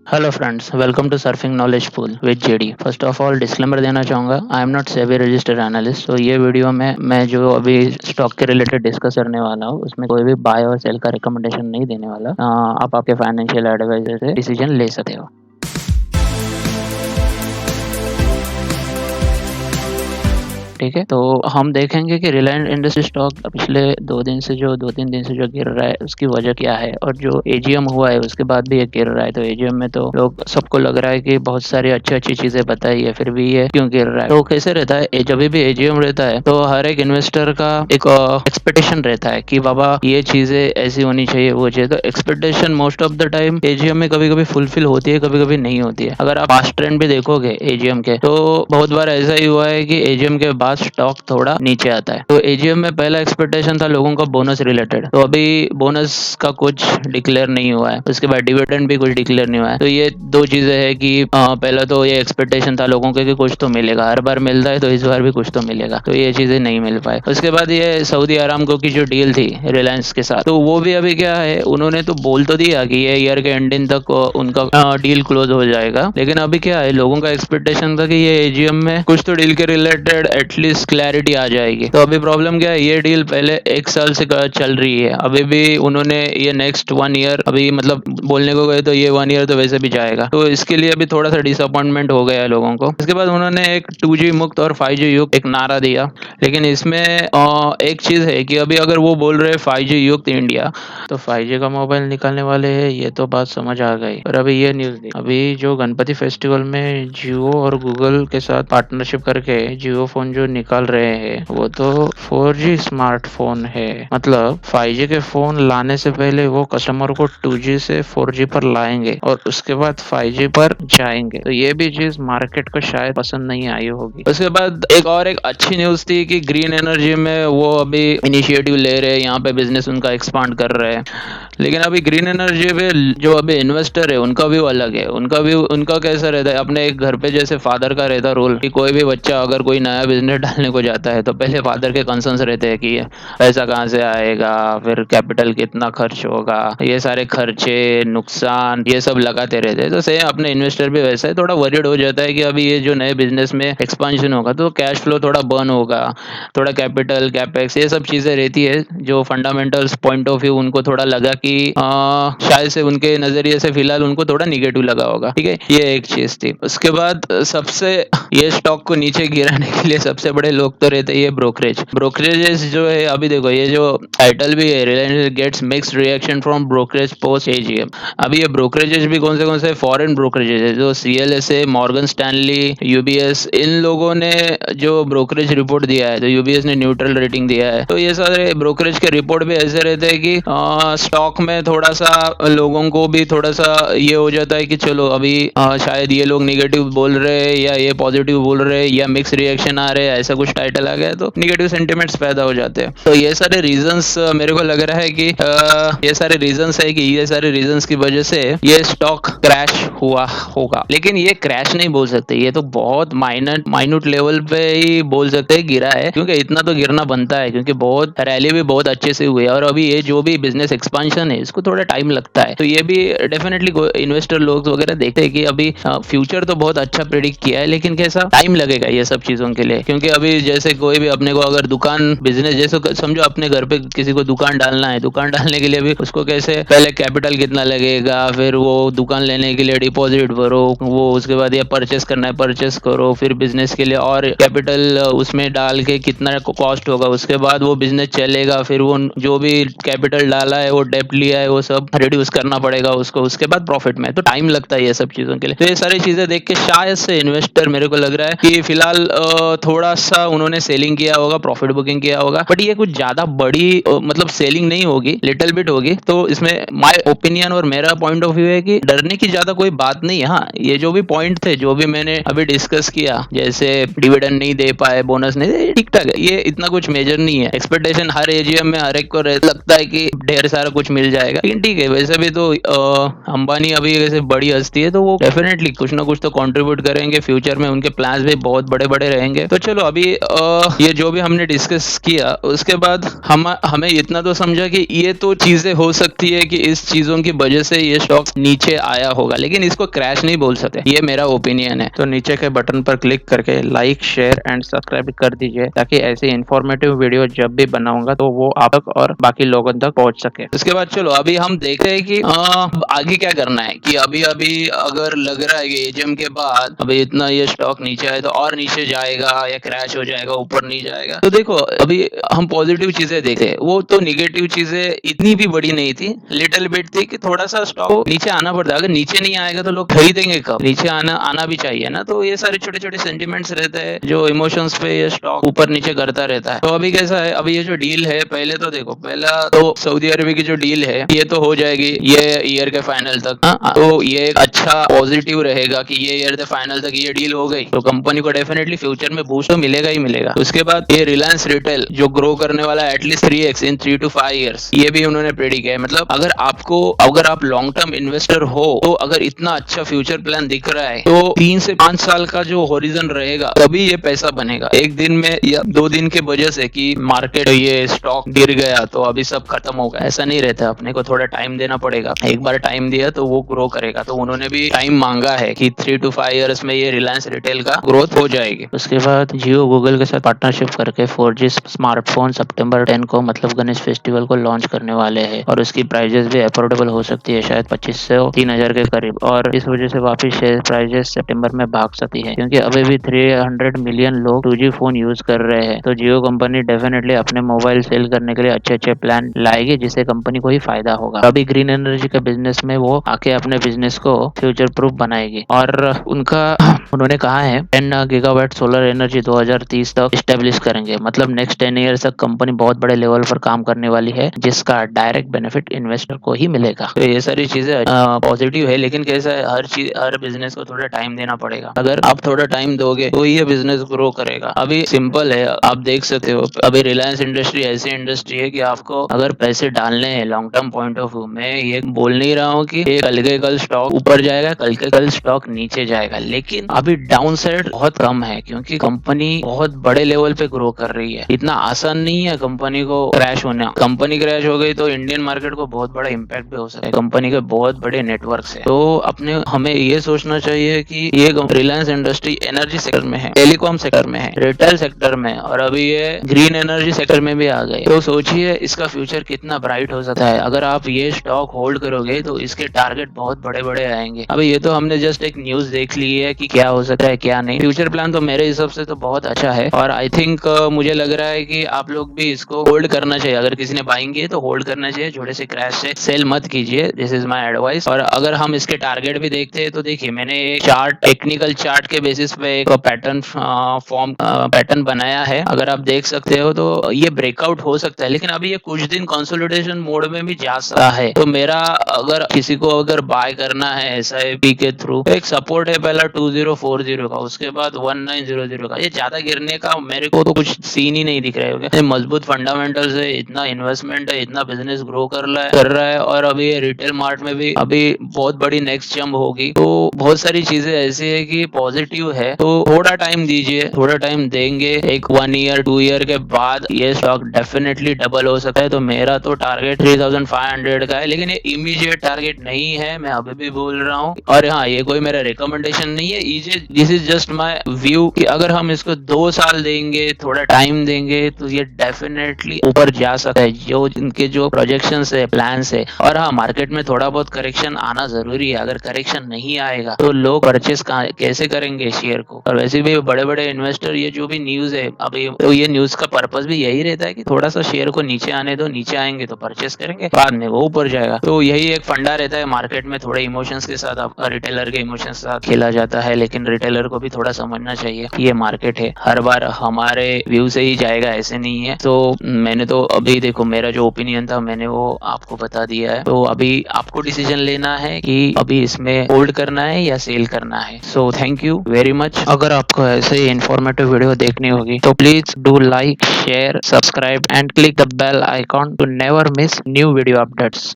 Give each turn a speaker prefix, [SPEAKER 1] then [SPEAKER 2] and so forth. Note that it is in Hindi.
[SPEAKER 1] Hello friends, welcome to surfing knowledge pool with JD. First of all disclaimer देना चाहूँगा, I am not SEBI registered analyst. तो ये वीडियो में मैं जो अभी स्टॉक के रिलेटेड डिस्कस करने वाला हूँ उसमें कोई भी बाय और सेल का रिकमेंडेशन नहीं देने वाला। आप आपके फाइनेंशियल एडवाइजर से डिसीजन ले सकते हो। ठीक है, तो हम देखेंगे कि रिलायंस इंडस्ट्री स्टॉक पिछले 2 तीन दिन से जो गिर रहा है उसकी वजह क्या है, और जो एजीएम हुआ है उसके बाद भी ये गिर रहा है। तो एजीएम में तो लोग सबको लग रहा है कि बहुत सारी अच्छी अच्छी चीजें बताई है, फिर भी ये क्यों गिर रहा है। तो कैसे रहता है, जब भी एजीएम रहता है तो हर एक इन्वेस्टर का एक एक्सपेक्टेशन रहता है कि बाबा ये चीजें ऐसी होनी चाहिए, वो चाहिए। तो expectation most of the time AGM में कभी कभी फुलफिल होती है, कभी कभी नहीं होती है। अगर आप पास्ट ट्रेंड भी देखोगे एजीएम के, तो बहुत बार ऐसा ही हुआ है कि एजीएम के बाद स्टॉक थोड़ा नीचे आता है। तो एजीएम में पहला एक्सपेक्टेशन था लोगों का बोनस रिलेटेड, तो अभी बोनस का कुछ डिक्लेयर नहीं हुआ है, उसके बाद डिविडेंड भी कुछ डिक्लेयर नहीं हुआ है। तो ये दो चीजें है कि पहला तो ये एक्सपेक्टेशन था लोगों के कि कुछ तो मिलेगा, हर बार मिलता है तो इस बार भी कुछ तो मिलेगा, तो ये चीजें नहीं मिल पाए। उसके बाद ये सऊदी अरामको की जो डील थी रिलायंस के साथ, तो वो भी अभी क्या है, उन्होंने तो बोल तो दिया कि ये ईयर के एंडिंग तक उनका डील क्लोज हो जाएगा, लेकिन अभी क्या है, लोगों का एक्सपेक्टेशन था कि ये एजीएम में कुछ तो डील के रिलेटेड एटलीस्ट क्लैरिटी आ जाएगी। तो अभी प्रॉब्लम क्या है, ये डील पहले 1 साल से चल रही है, अभी भी उन्होंने ये नेक्स्ट 1 ईयर अभी मतलब बोलने को गए तो ये 1 ईयर तो वैसे भी जाएगा। तो इसके लिए अभी थोड़ा सा डिसअपॉइंटमेंट हो गया है लोगों को। इसके बाद उन्होंने एक 2G मुक्त और 5G युक्त एक नारा दिया, लेकिन इसमें एक चीज है कि अभी अगर वो बोल रहे 5G युक्त इंडिया, तो 5G का मोबाइल निकालने वाले हैं, ये तो बात समझ आ गई। और अभी ये न्यूज दी, अभी जो गणपति फेस्टिवल में जियो और गूगल के साथ पार्टनरशिप करके जियो फोन जो निकाल रहे हैं वो तो 4G स्मार्टफोन है। मतलब 5G के फोन लाने से पहले वो कस्टमर को 2G से 4G पर लाएंगे और उसके बाद 5G पर जाएंगे। तो ये भी चीज मार्केट को शायद पसंद नहीं आई होगी। उसके बाद एक अच्छी न्यूज थी कि ग्रीन एनर्जी में वो अभी इनिशिएटिव ले रहे हैं, यहाँ पे बिजनेस उनका एक्सपांड कर रहे हैं। लेकिन अभी ग्रीन एनर्जी पे जो अभी इन्वेस्टर है उनका व्यू अलग है। उनका कैसा रहता है, अपने एक घर पे जैसे फादर का रहता रोल कि कोई भी बच्चा अगर कोई नया बिजनेस डालने को जाता है तो पहले फादर के कंसर्न्स रहते हैं कि पैसा कहाँ से आएगा, फिर कैपिटल कितना खर्च होगा, ये सारे खर्चे नुकसान ये सब लगाते रहते हैं। तो सेम अपने इन्वेस्टर भी वैसा है, थोड़ा वरीड हो जाता है कि अभी ये जो नए बिजनेस में एक्सपांशन होगा तो कैश फ्लो थोड़ा बर्न होगा, थोड़ा कैपिटल कैपेक्स ये सब चीजें रहती है जो फंडामेंटल्स पॉइंट ऑफ व्यू उनको थोड़ा लगा कि शायद से उनके नजरिए से फिलहाल उनको थोड़ा निगेटिव लगा होगा। ठीक है, ये एक चीज थी। उसके बाद सबसे ये स्टॉक को नीचे गिराने के लिए सबसे बड़े लोग तो रहते हैं ब्रोकरेजेस जो है। अभी देखो ये जो टाइटल भी है, Reliance gets mixed reaction from brokerage post AGM. अभी ये ब्रोकरेजेस भी कौन से फॉरेन ब्रोकरेजेस है, जो CLSA, मॉर्गन स्टैनली, यूबीएस, इन लोगों ने जो ब्रोकरेज रिपोर्ट दिया है, तो यूबीएस ने न्यूट्रल रेटिंग दिया है। तो ये सारे ब्रोकरेज के रिपोर्ट भी ऐसे रहते हैं कि स्टॉक में थोड़ा सा लोगों को भी थोड़ा सा ये हो जाता है कि चलो अभी शायद ये लोग निगेटिव बोल रहे हैं या ये पॉजिटिव बोल रहे हैं या मिक्स रिएक्शन आ रहे हैं, ऐसा कुछ टाइटल आ गया तो निगेटिव सेंटिमेंट्स पैदा हो जाते हैं। तो ये सारे रीजंस मेरे को लग रहा है कि ये सारे रीजंस की वजह से ये स्टॉक क्रैश हुआ होगा। लेकिन ये क्रैश नहीं बोल सकते, ये तो बहुत माइन्यूट लेवल पे ही बोल सकते हैं गिरा है, क्योंकि इतना तो गिरना बनता है, क्योंकि बहुत रैली भी बहुत अच्छे से हुई है और अभी ये जो भी बिजनेस एक्सपांशन है इसको थोड़ा टाइम लगता है। तो ये भी डेफिनेटली इन्वेस्टर लोग वगैरह देखते हैं कि अभी फ्यूचर तो बहुत अच्छा प्रेडिक्ट किया है, लेकिन कैसा टाइम लगेगा ये सब चीजों के लिए। क्योंकि अभी जैसे कोई भी अपने को अगर दुकान बिजनेस जैसे समझो, अपने घर पे किसी को दुकान डालना है, दुकान डालने के लिए भी उसको कैसे पहले कैपिटल कितना लगेगा, फिर वो दुकान लेने के लिए डिपॉजिट भरो, वो उसके बाद ये परचेस करना है परचेस करो, फिर बिजनेस के लिए और कैपिटल उसमें डाल के कितना कॉस्ट होगा, उसके बाद वो बिजनेस चलेगा, फिर वो जो भी कैपिटल डाला है वो डेप्ट लिया है वो सब रिड्यूस करना पड़ेगा उसको, उसके बाद प्रॉफिट में। तो टाइम लगता है ये सब चीजों के लिए। तो ये सारी चीजें देख के शायद से इन्वेस्टर मेरे को लग रहा है कि फिलहाल थोड़ा सा उन्होंने सेलिंग किया होगा, प्रॉफिट बुकिंग किया होगा, बट ये कुछ ज्यादा बड़ी मतलब सेलिंग नहीं होगी, लिटिल बिट होगी। तो इसमें माय ओपिनियन और मेरा पॉइंट ऑफ व्यू है कि डरने की ज्यादा कोई बात नहीं है। हाँ, ये जो भी पॉइंट थे जो भी मैंने अभी डिस्कस किया, जैसे डिविडेंड नहीं दे पाए, बोनस नहीं दे, ठीक ठाक है, ये इतना कुछ मेजर नहीं है। एक्सपेक्टेशन हर एजीएम में हर एक को लगता है कि ढेर सारा कुछ मिल जाएगा, लेकिन ठीक है, वैसे भी तो अंबानी अभी जैसे बड़ी हस्ती है तो वो डेफिनेटली कुछ ना कुछ तो कंट्रीब्यूट करेंगे, फ्यूचर में उनके प्लान्स भी बहुत बड़े बड़े रहेंगे। तो चलो चलो अभी ये जो भी हमने डिस्कस किया उसके बाद हमें इतना तो समझा कि ये तो चीजें हो सकती है कि इस चीजों की वजह से ये स्टॉक नीचे आया होगा, लेकिन इसको क्रैश नहीं बोल सकते। ये मेरा ओपिनियन है। तो नीचे के बटन पर क्लिक करके लाइक शेयर एंड सब्सक्राइब कर दीजिए, ताकि ऐसी इंफॉर्मेटिव वीडियो जब भी बनाऊंगा तो वो आप तक और बाकी लोगों तक पहुंच सके। उसके बाद चलो अभी हम देखते हैं कि आगे क्या करना है। कि अभी अभी अगर लग रहा है कि एजीएम के बाद अभी इतना ये स्टॉक नीचे आए तो और नीचे जाएगा या क्रैश हो जाएगा, ऊपर नहीं जाएगा। तो देखो अभी हम पॉजिटिव चीजें देखे, वो तो निगेटिव चीजें इतनी भी बड़ी नहीं थी, लिटिल बिट थी कि थोड़ा सा स्टॉक नीचे आना पड़ता है। अगर नीचे नहीं आएगा तो लोग खरीदेंगे कब? नीचे आना भी चाहिए ना। तो ये सारे छोटे छोटे सेंटिमेंट्स रहते हैं जो इमोशंस पे ये स्टॉक ऊपर नीचे करता रहता है। तो अभी कैसा है, अभी ये जो डील है, पहले तो देखो, पहला तो सऊदी अरब की जो डील है ये तो हो जाएगी ये ईयर के फाइनल तक। तो ये एक अच्छा पॉजिटिव रहेगा कि ये ईयर के फाइनल तक ये डील हो गई तो कंपनी को डेफिनेटली फ्यूचर में बूस्ट तो मिलेगा ही मिलेगा। उसके बाद ये रिलायंस रिटेल जो ग्रो करने वाला है at least 3x in 3 to 5 years, ये भी उन्होंने प्रेडिक्ट किया है। मतलब अगर आप लॉन्ग टर्म इन्वेस्टर हो तो अगर इतना अच्छा फ्यूचर प्लान दिख रहा है तो 3 से 5 साल का जो होरिजन रहेगा तभी ये पैसा बनेगा। एक दिन में या 2 दिन के वजह से कि मार्केट ये स्टॉक गिर गया तो अभी सब खत्म होगा, ऐसा नहीं रहता। अपने को थोड़ा टाइम देना पड़ेगा। एक बार टाइम दिया तो वो ग्रो करेगा। तो उन्होंने भी टाइम मांगा है कि 3 to 5 years में ये रिलायंस रिटेल का ग्रोथ हो जाएगी। उसके बाद जियो गूगल के साथ पार्टनरशिप करके 4G स्मार्टफोन सितंबर 10 को मतलब गणेश फेस्टिवल को लॉन्च करने वाले हैं, और उसकी प्राइजेस भी अफोर्डेबल हो सकती है, शायद 25 से 3000 के करीब। और इस वजह से वापिस शेयर प्राइजेस सितंबर में भाग सकती है, क्योंकि अभी भी 300 मिलियन लोग 2G फोन यूज कर रहे हैं। तो जियो कंपनी डेफिनेटली अपने मोबाइल सेल करने के लिए अच्छे अच्छे प्लान लाएगी, जिससे कंपनी को ही फायदा होगा। अभी ग्रीन एनर्जी के बिजनेस में वो आके अपने बिजनेस को फ्यूचर प्रूफ बनाएगी। और उन्होंने कहा है 10 गीगावाट सोलर एनर्जी 2030 तक स्टेब्लिश करेंगे। मतलब नेक्स्ट 10 ईयर तक कंपनी बहुत बड़े लेवल पर काम करने वाली है, जिसका डायरेक्ट बेनिफिट इन्वेस्टर को ही मिलेगा। तो ये सारी चीजें पॉजिटिव है, लेकिन कैसा है, हर बिजनेस को थोड़ा टाइम देना पड़ेगा। अगर आप थोड़ा टाइम दोगे तो ये बिजनेस ग्रो करेगा। अभी सिंपल है, आप देख सकते हो अभी रिलायंस इंडस्ट्री ऐसी इंडस्ट्री है कि आपको अगर पैसे डालने हैं long term point of view में, ये बोल नहीं रहा हूँ कि कल के कल स्टॉक ऊपर जाएगा, कल के कल स्टॉक नीचे जाएगा, लेकिन अभी डाउन साइड बहुत कम है, क्योंकि कंपनी बहुत बड़े लेवल पे ग्रो कर रही है। इतना आसान नहीं है कंपनी को क्रैश होना। कंपनी क्रैश हो गई तो इंडियन मार्केट को बहुत बड़ा इम्पैक्ट भी हो सकता है। कंपनी के बहुत बड़े नेटवर्क है। तो हमें ये सोचना चाहिए कि ये रिलायंस इंडस्ट्री एनर्जी सेक्टर में है, टेलीकॉम सेक्टर में है, रिटेल सेक्टर में, और अभी ये ग्रीन एनर्जी सेक्टर में भी आ गए। तो सोचिए इसका फ्यूचर कितना ब्राइट हो सकता है। अगर आप ये स्टॉक होल्ड करोगे तो इसके टारगेट बहुत बड़े बड़े आएंगे। अभी ये तो हमने जस्ट एक न्यूज देख ली है कि क्या हो सकता है क्या नहीं। फ्यूचर प्लान तो मेरे हिसाब से तो बहुत अच्छा है, और आई थिंक मुझे लग रहा है कि आप लोग भी इसको होल्ड करना चाहिए। अगर किसी ने बाइंग की है तो होल्ड करना चाहिए, छोटे से क्रैश से सेल मत कीजिए। This is my advice. और अगर हम इसके टारगेट भी देखते हैं तो देखिए, मैंने एक चार्ट, टेक्निकल चार्ट के बेसिस पे एक पैटर्न बनाया है। अगर आप देख सकते हो तो ये ब्रेकआउट हो सकता है, लेकिन अभी ये कुछ दिन कंसोलिडेशन मोड में भी जा सकता है। तो मेरा अगर किसी को अगर बाय करना है SIP के थ्रू, तो एक सपोर्ट है पहला 2040 का, उसके बाद 1900 का। ये ज्यादा गिरने का मेरे को तो कुछ सीन ही नहीं दिख रहा है। मजबूत फंडामेंटल्स है, इतना इन्वेस्टमेंट है, इतना बिजनेस ग्रो कर रहा है, और अभी ये रिटेल मार्ट में भी अभी बहुत बड़ी नेक्स्ट जंप होगी। तो बहुत सारी चीजें ऐसी है कि पॉजिटिव है। तो थोड़ा टाइम दीजिए, थोड़ा टाइम देंगे, एक 1 ईयर 2 ईयर के बाद ये स्टॉक डेफिनेटली डबल हो सकता है। तो मेरा तो टारगेट 3500 का है, लेकिन ये इमीडिएट टारगेट नहीं है, मैं अभी भी बोल रहा हूँ। और हाँ, ये कोई मेरा रिकमेंडेशन नहीं है, this is just my view कि अगर हम इसको 2 साल देंगे, थोड़ा टाइम देंगे, तो ये डेफिनेटली ऊपर जा सकता है, जो इनके जो प्रोजेक्शन है, प्लान है। और हाँ, मार्केट में थोड़ा बहुत करेक्शन आना जरूरी है। अगर करेक्शन नहीं आएगा तो लोग परचेस कैसे करेंगे शेयर को। और वैसे भी बड़े बड़े इन्वेस्टर, ये जो भी न्यूज है अभी, तो ये न्यूज का पर्पस भी यही रहता है कि थोड़ा सा शेयर को नीचे आने दो, नीचे आएंगे तो परचेस करेंगे, बाद में वो ऊपर जाएगा। तो यही एक फंडा रहता है मार्केट में। थोड़े इमोशंस के साथ, आपका रिटेलर के इमोशंस के साथ खेला जाता है, लेकिन रिटेलर को भी थोड़ा समझना चाहिए ये मार्केट है, हर बार हमारे व्यू से ही जाएगा, ऐसे नहीं है। तो मैंने तो अभी देखो, मेरा जो ओपिनियन था मैंने वो आपको बता दिया है। तो अभी आपको डिसीजन लेना है कि अभी इसमें होल्ड करना है या सेल करना है। So thank you very much. अगर आपको ऐसे ही इंफॉर्मेटिव वीडियो देखनी होगी तो please do like, share, subscribe and click the bell icon to never miss new video updates.